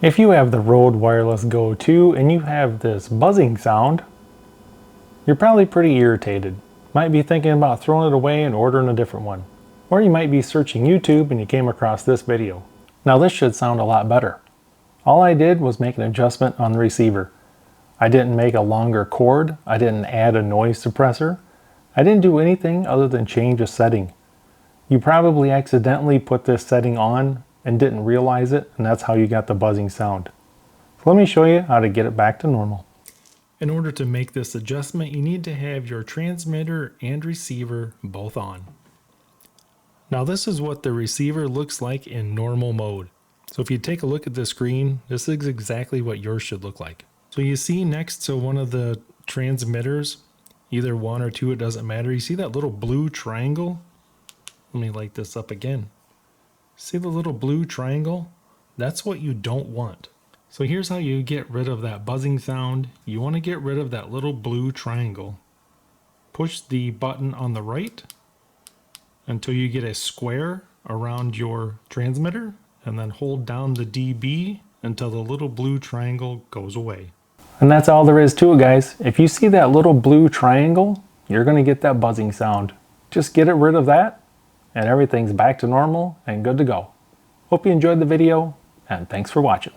If you have the Rode Wireless Go 2 and you have this buzzing sound, you're probably pretty irritated. Might be thinking about throwing it away and ordering a different one. Or you might be searching YouTube and you came across this video. Now this should sound a lot better. All I did was make an adjustment on the receiver. I didn't make a longer cord, I didn't add a noise suppressor, I didn't do anything other than change a setting. You probably accidentally put this setting on and didn't realize it, and that's how you got the buzzing sound. So let me show you how to get it back to normal. In order to make this adjustment, you need to have your transmitter and receiver both on. Now this is what the receiver looks like in normal mode. So if you take a look at the screen, this is exactly what yours should look like. So you see next to one of the transmitters, either one or two, it doesn't matter. You see that little blue triangle? Let me light this up again. See the little blue triangle? That's what you don't want. So here's how you get rid of that buzzing sound. You want to get rid of that little blue triangle. Push the button on the right until you get a square around your transmitter, and then hold down the DB until the little blue triangle goes away. And that's all there is to it, guys. If you see that little blue triangle, you're going to get that buzzing sound. Just get rid of that and everything's back to normal and good to go. Hope you enjoyed the video, and thanks for watching.